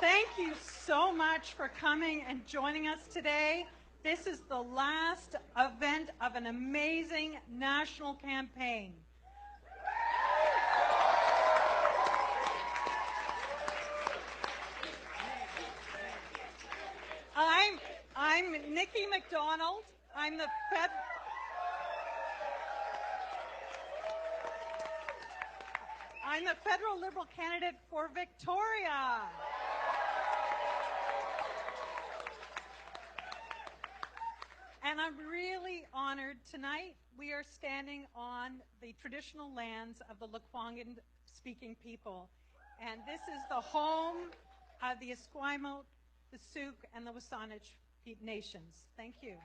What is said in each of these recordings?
Thank you so much for coming and joining us today. This is the last event of an amazing national campaign. I'm Nikki MacDonald. I'm the federal Liberal candidate for Victoria. And I'm really honored tonight. We are standing on the traditional lands of the Lekwungen-speaking people. And this is the home of the Esquimalt, the Tsuk, and the Wasanich nations. Thank you.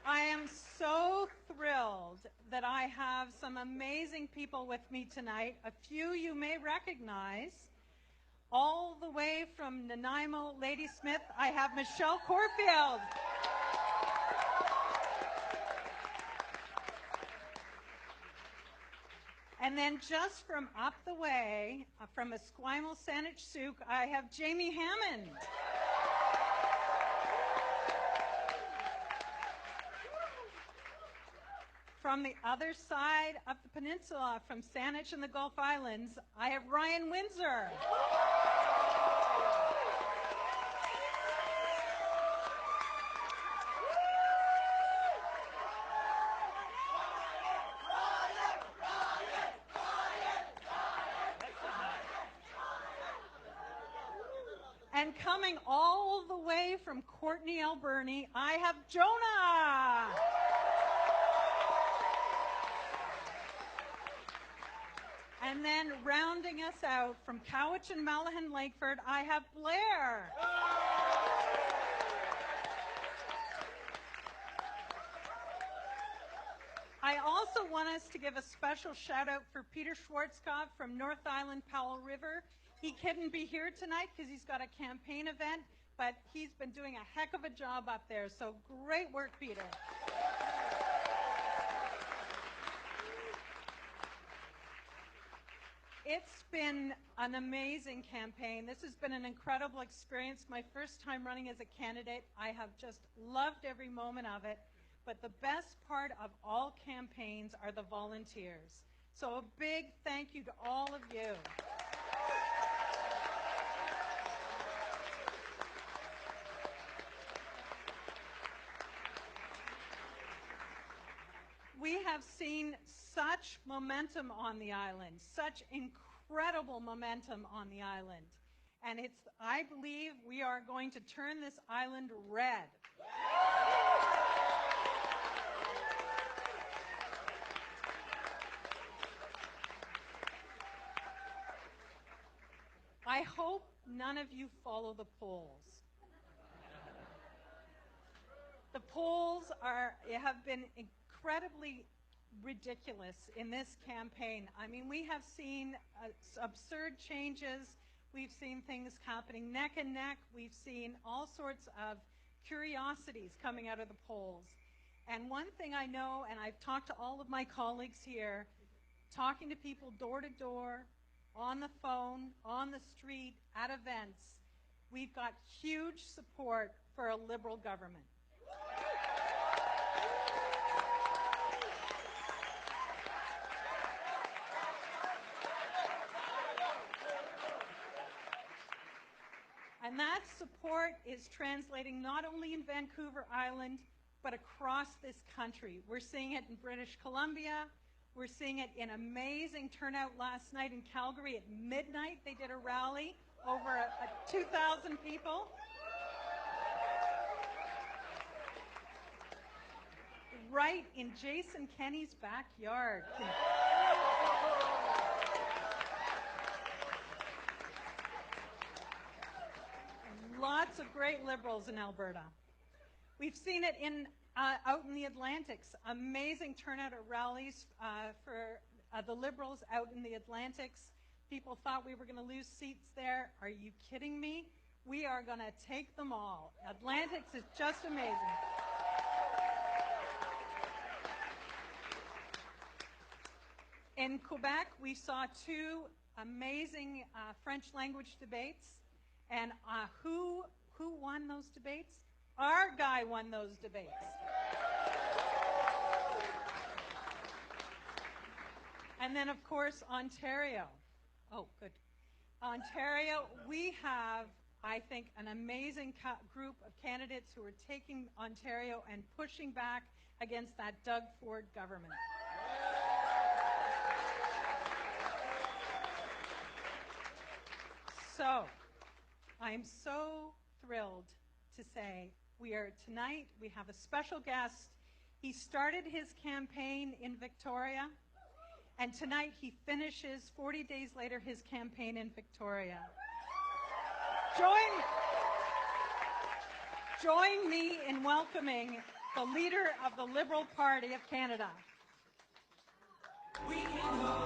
I am so thrilled that I have some amazing people with me tonight. A few you may recognize. All the way from Nanaimo, Ladysmith, I have Michelle Corfield. And then just from up the way, from Esquimalt Saanich Tsuk, I have Jamie Hammond. From the other side of the peninsula, from Saanich and the Gulf Islands, I have Ryan Windsor. And coming all the way from Courtenay, Alberni, I have Jonah. And then rounding us out from Cowichan, Malahan, Lakeford, I have Blair. I also want us to give a special shout out for Peter Schwarzkopf from North Island, Powell River. He couldn't be here tonight because he's got a campaign event, but he's been doing a heck of a job up there. So great work, Peter. It's been an amazing campaign. This has been an incredible experience. My first time running as a candidate. I have just loved every moment of it. But the best part of all campaigns are the volunteers. So a big thank you to all of you. We have seen such momentum on the island, such incredible momentum on the island. And I believe we are going to turn this island red. I hope none of you follow the polls. The polls have been incredibly ridiculous in this campaign. I mean, we have seen absurd changes. We've seen things happening neck and neck. We've seen all sorts of curiosities coming out of the polls. And one thing I know, and I've talked to all of my colleagues here, talking to people door to door, on the phone, on the street, at events, we've got huge support for a Liberal government. And that support is translating not only in Vancouver Island, but across this country. We're seeing it in British Columbia. We're seeing it in amazing turnout last night in Calgary at midnight. They did a rally, over 2,000 people. Right in Jason Kenney's backyard. Lots of great Liberals in Alberta. We've seen it out in the Atlantics. Amazing turnout at rallies for the Liberals out in the Atlantics. People thought we were going to lose seats there. Are you kidding me? We are going to take them all. Atlantics is just amazing. In Quebec, we saw two amazing French language debates. And who won those debates? Our guy won those debates. And then, of course, Ontario. Oh, good. Ontario, we have, I think, an amazing group of candidates who are taking Ontario and pushing back against that Doug Ford government. So, I'm so thrilled to say we have a special guest. He started his campaign in Victoria, and tonight he finishes, 40 days later, his campaign in Victoria. Join me in welcoming the leader of the Liberal Party of Canada. We can go.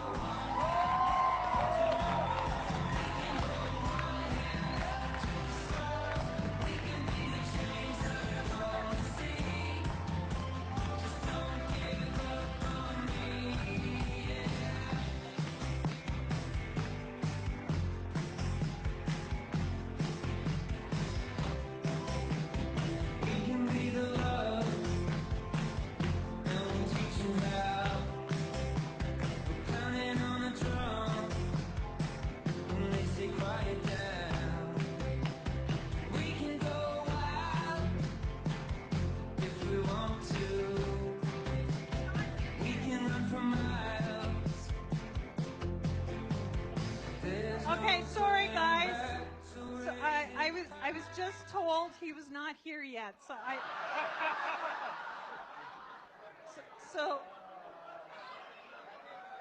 Okay, sorry guys. So I was just told he was not here yet. So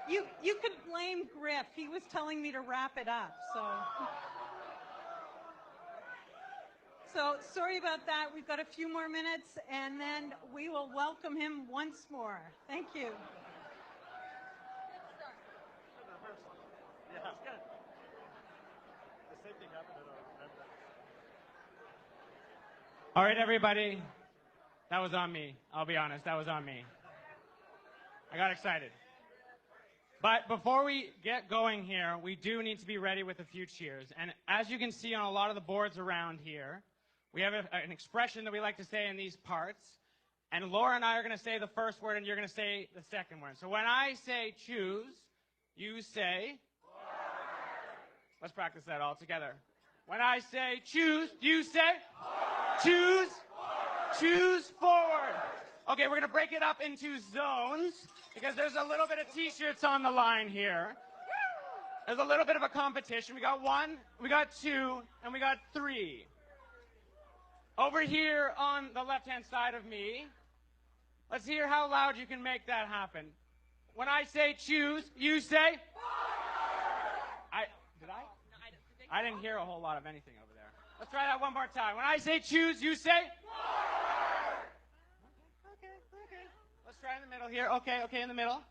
you could blame Griff. He was telling me to wrap it up. So sorry about that. We've got a few more minutes, and then we will welcome him once more. Thank you. Yeah, it's good. The same thing happened at All right, everybody. That was on me. I'll be honest. That was on me. I got excited. But before we get going here, we do need to be ready with a few cheers. And as you can see on a lot of the boards around here, we have an expression that we like to say in these parts. And Laura and I are going to say the first word, and you're going to say the second word. So when I say choose, you say... Let's practice that all together. When I say choose, you say choose. Choose forward. Okay, we're going to break it up into zones because there's a little bit of t-shirts on the line here. There's a little bit of a competition. We got 1, we got 2, and we got 3. Over here on the left-hand side of me, let's hear how loud you can make that happen. When I say choose, you say... Did I? I didn't hear a whole lot of anything over there. Let's try that one more time. When I say choose, you say? Okay. Let's try in the middle here. Okay, in the middle.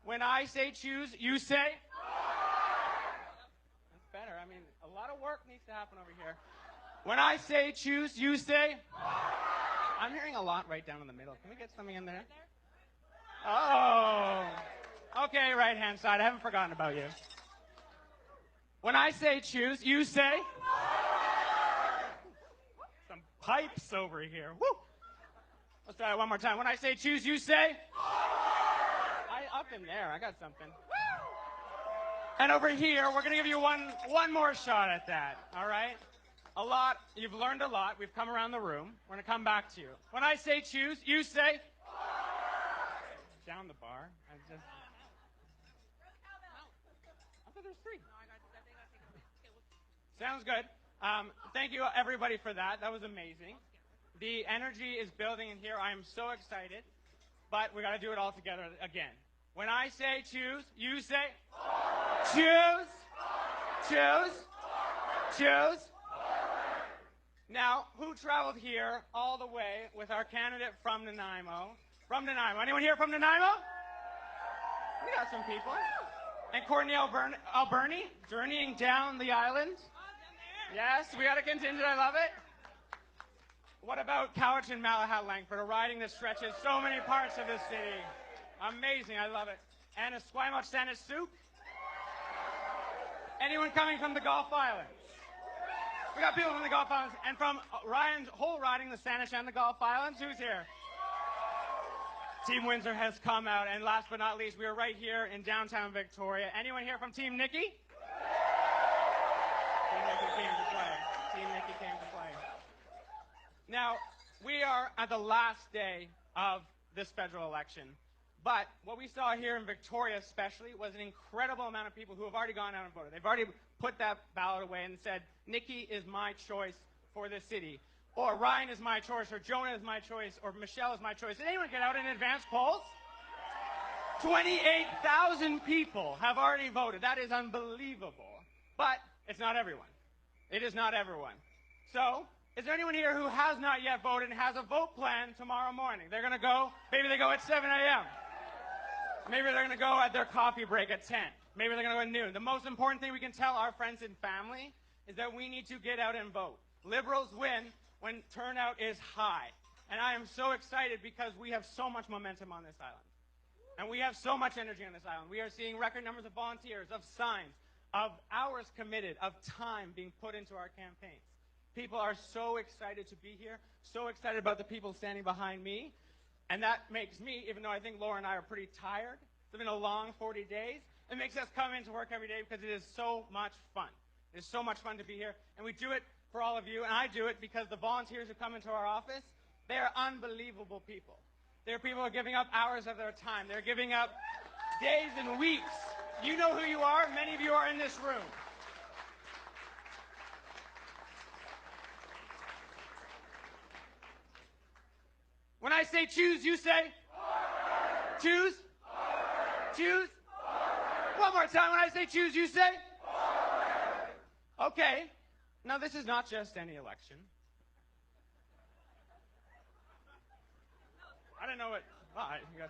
When I say choose, you say? That's better. I mean, a lot of work needs to happen over here. When I say choose, you say? I'm hearing a lot right down in the middle. Can we get something in there? Oh. Okay, right-hand side. I haven't forgotten about you. When I say choose, you say? Some pipes over here. Woo! Let's try it one more time. When I say choose, you say? Up in there, I got something. And over here, we're going to give you one more shot at that, all right? You've learned a lot. We've come around the room. We're going to come back to you. When I say choose, you say? Down the bar. I thought there's 3. Sounds good. Thank you, everybody, for that. That was amazing. The energy is building in here. I am so excited. But we got to do it all together again. When I say choose, you say? Choose. Choose. Choose. Now, who traveled here all the way with our candidate from Nanaimo? From Nanaimo. Anyone here from Nanaimo? We got some people. And Courtney Alberni, journeying down the island. Yes, we got a contingent. I love it. What about Cowichan and Malahat Langford, riding that stretches so many parts of the city? Amazing. I love it. and a Squamish Sandwich soup? Anyone coming from the Gulf Islands? We got people from the Gulf Islands and from Ryan's whole riding, the Sandwich and the Gulf Islands. Who's here? Team Windsor has come out, and last but not least, we are right here in downtown Victoria. Anyone here from Team Nikki? Team Nikki came to play. Team Nikki came to play. Now, we are at the last day of this federal election, but what we saw here in Victoria especially was an incredible amount of people who have already gone out and voted. They've already put that ballot away and said, Nikki is my choice for this city. Or Ryan is my choice, or Jonah is my choice, or Michelle is my choice. Did anyone get out in advance polls? 28,000 people have already voted. That is unbelievable. But it's not everyone. It is not everyone. So, is there anyone here who has not yet voted and has a vote plan tomorrow morning? They're going to go, maybe they go at 7 a.m. Maybe they're going to go at their coffee break at 10. Maybe they're going to go at noon. The most important thing we can tell our friends and family is that we need to get out and vote. Liberals win when turnout is high. And I am so excited because we have so much momentum on this island. And we have so much energy on this island. We are seeing record numbers of volunteers, of signs, of hours committed, of time being put into our campaigns. People are so excited to be here, so excited about the people standing behind me. And that makes me, even though I think Laura and I are pretty tired, it's been a long 40 days, it makes us come into work every day because it is so much fun. It is so much fun to be here. And we do it for all of you, and I do it because the volunteers who come into our office, they are unbelievable people. They're people who are giving up hours of their time. They're giving up days and weeks. You know who you are. Many of you are in this room. When I say choose, you say? Forward. Choose? Forward. Choose? Forward. One more time. When I say choose, you say? Forward. Okay. Now, this is not just any election. I don't know what... Well, you guys...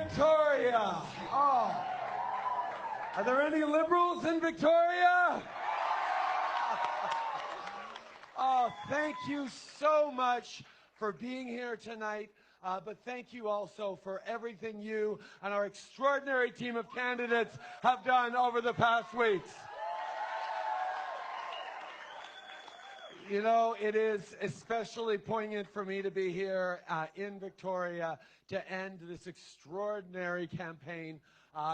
Victoria. Oh. Are there any liberals in Victoria? Oh, thank you so much for being here tonight. But thank you also for everything you and our extraordinary team of candidates have done over the past weeks. You know, it is especially poignant for me to be here in Victoria to end this extraordinary campaign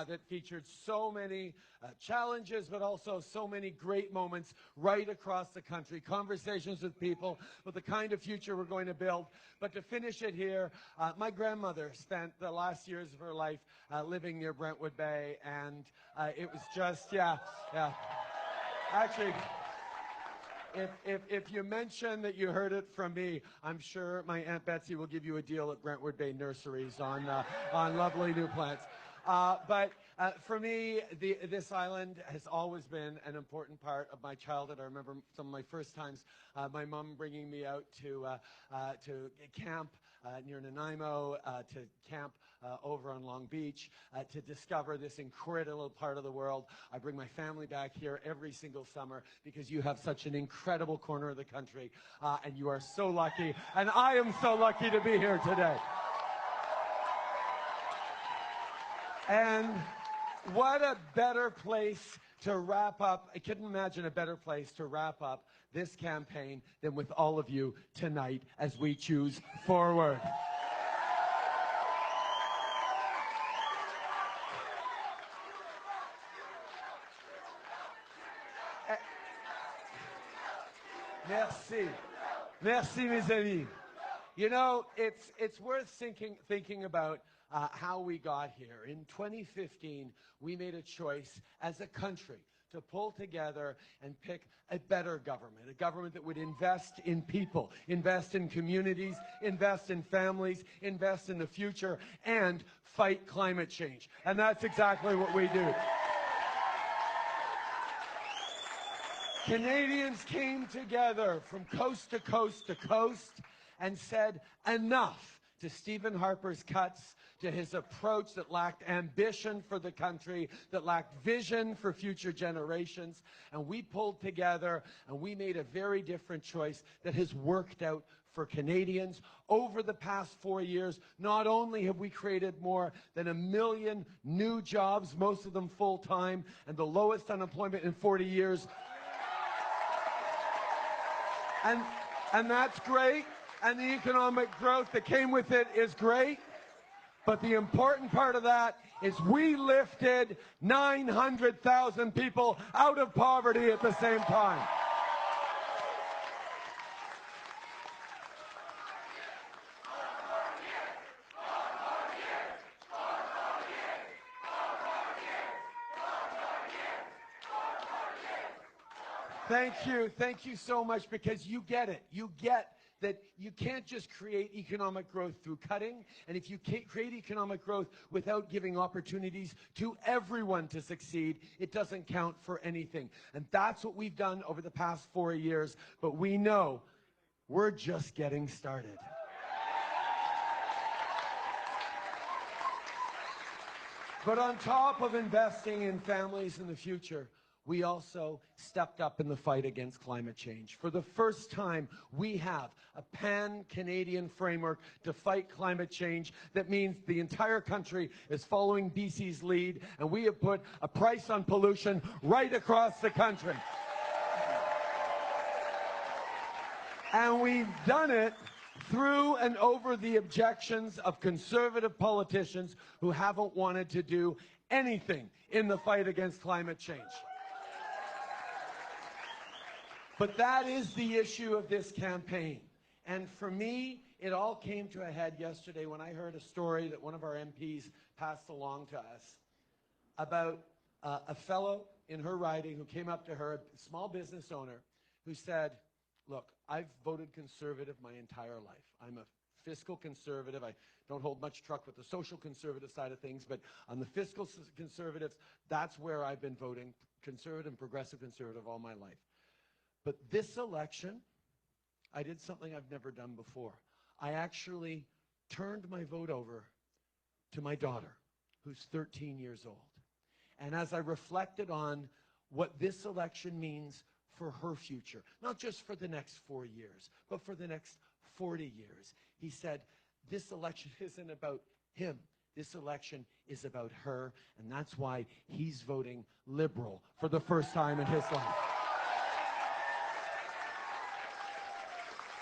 that featured so many challenges, but also so many great moments right across the country, conversations with people with the kind of future we're going to build. But to finish it here, my grandmother spent the last years of her life living near Brentwood Bay, and it was just, yeah. Actually, if you mention that you heard it from me, I'm sure my Aunt Betsy will give you a deal at Brentwood Bay Nurseries on lovely new plants. But for me, this island has always been an important part of my childhood. I remember some of my first times, my mom bringing me out to camp near Nanaimo, to camp over on Long Beach, to discover this incredible part of the world. I bring my family back here every single summer because you have such an incredible corner of the country, and you are so lucky, and I am so lucky to be here today. And what a better place to wrap up. I couldn't imagine a better place to wrap up this campaign than with all of you tonight as we choose forward. Merci. Merci, mes amis. You know, it's worth thinking about how we got here. In 2015, we made a choice as a country to pull together and pick a better government, a government that would invest in people, invest in communities, invest in families, invest in the future, and fight climate change. And that's exactly what we do. Canadians came together from coast to coast to coast and said enough to Stephen Harper's cuts, to his approach that lacked ambition for the country, that lacked vision for future generations. And we pulled together and we made a very different choice that has worked out for Canadians. Over the past 4 years, not only have we created more than 1 million new jobs, most of them full-time, and the lowest unemployment in 40 years. And that's great. And the economic growth that came with it is great. But the important part of that is we lifted 900,000 people out of poverty at the same time. Thank you so much, because you get it. You get that you can't just create economic growth through cutting, and if you can't create economic growth without giving opportunities to everyone to succeed, it doesn't count for anything. And that's what we've done over the past 4 years, but we know we're just getting started. But on top of investing in families in the future, we also stepped up in the fight against climate change. For the first time, we have a pan-Canadian framework to fight climate change that means the entire country is following BC's lead, and we have put a price on pollution right across the country. And we've done it through and over the objections of conservative politicians who haven't wanted to do anything in the fight against climate change. But that is the issue of this campaign. And for me, it all came to a head yesterday when I heard a story that one of our MPs passed along to us about a fellow in her riding who came up to her, a small business owner, who said, look, I've voted conservative my entire life. I'm a fiscal conservative. I don't hold much truck with the social conservative side of things, but on the fiscal conservatives, that's where I've been voting, conservative and progressive conservative all my life. But this election, I did something I've never done before. I actually turned my vote over to my daughter. who's 13 years old. And as I reflected on what this election means for her future, not just for the next 4 years, but for the next 40 years, he said, this election isn't about him. This election is about her, and that's why he's voting Liberal for the first time in his life.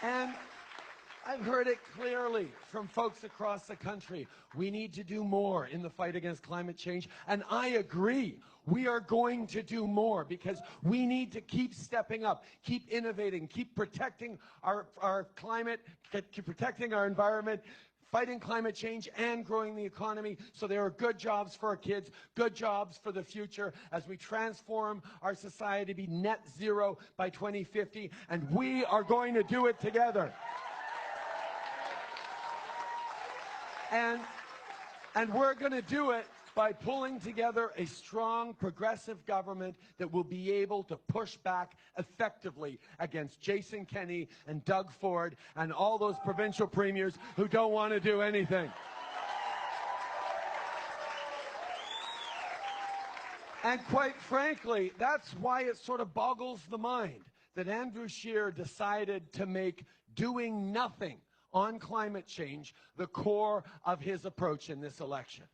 And I've heard it clearly from folks across the country. We need to do more in the fight against climate change, and I agree. We are going to do more because we need to keep stepping up, keep innovating, keep protecting our climate, keep protecting our environment, fighting climate change and growing the economy so there are good jobs for our kids, good jobs for the future as we transform our society to be net zero by 2050, and we are going to do it together. And we're going to do it by pulling together a strong, progressive government that will be able to push back effectively against Jason Kenney and Doug Ford and all those provincial premiers who don't want to do anything. And quite frankly, that's why it sort of boggles the mind that Andrew Scheer decided to make doing nothing on climate change the core of his approach in this election.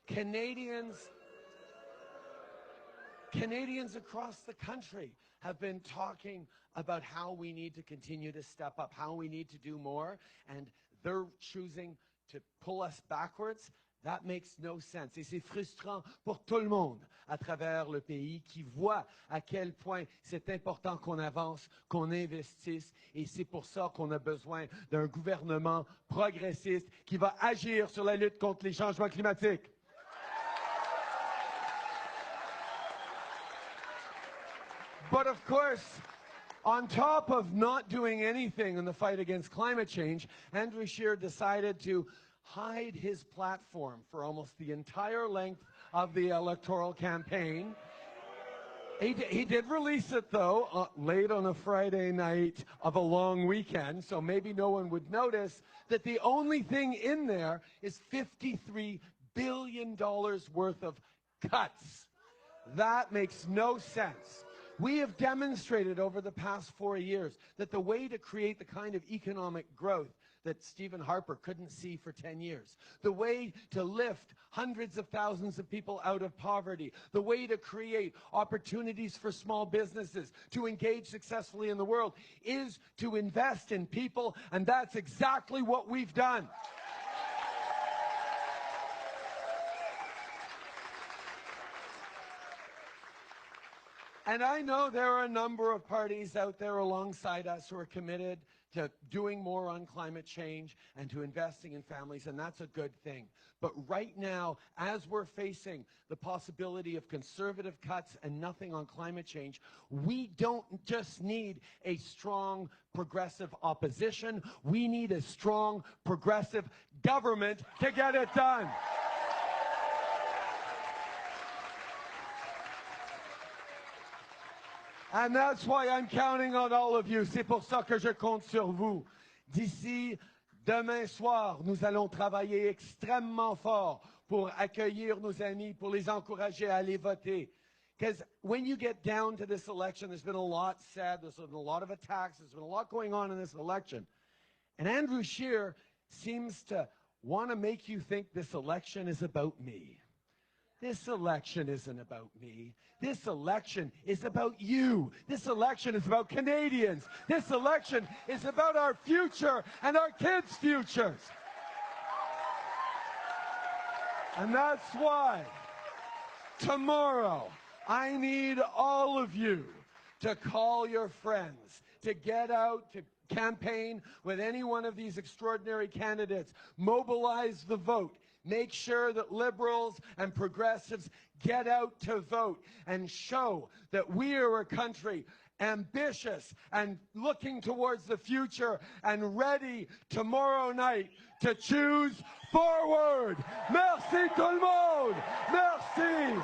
Canadians across the country have been talking about how we need to continue to step up, how we need to do more, and they're choosing to pull us backwards. That makes no sense. Et c'est frustrant pour tout le monde à travers le pays qui voit à quel point c'est important qu'on avance, qu'on investisse. Et c'est pour ça qu'on a besoin d'un gouvernement progressiste qui va agir sur la lutte contre les changements climatiques. But of course, on top of not doing anything in the fight against climate change, Andrew Scheer decided to hide his platform for almost the entire length of the electoral campaign. He did release it, though, late on a Friday night of a long weekend, so maybe no one would notice that the only thing in there is $53 billion worth of cuts. That makes no sense. We have demonstrated over the past 4 years that the way to create the kind of economic growth that Stephen Harper couldn't see for 10 years, the way to lift hundreds of thousands of people out of poverty, the way to create opportunities for small businesses to engage successfully in the world is to invest in people, and that's exactly what we've done. And I know there are a number of parties out there alongside us who are committed to doing more on climate change and to investing in families, and that's a good thing. But right now, as we're facing the possibility of conservative cuts and nothing on climate change, we don't just need a strong progressive opposition, we need a strong progressive government to get it done. And that's why I'm counting on all of you. C'est pour ça que je compte sur vous. D'ici demain soir, nous allons travailler extrêmement fort pour accueillir nos amis, pour les encourager à aller voter. Because when you get down to this election, there's been a lot said, there's been a lot of attacks, there's been a lot going on in this election. And Andrew Scheer seems to want to make you think this election is about me. This election isn't about me. This election is about you. This election is about Canadians. This election is about our future and our kids' futures. And that's why tomorrow I need all of you to call your friends, to get out, to campaign with any one of these extraordinary candidates. Mobilize the vote. Make sure that liberals and progressives get out to vote and show that we are a country ambitious and looking towards the future and ready tomorrow night to choose forward. Merci tout le monde. Merci.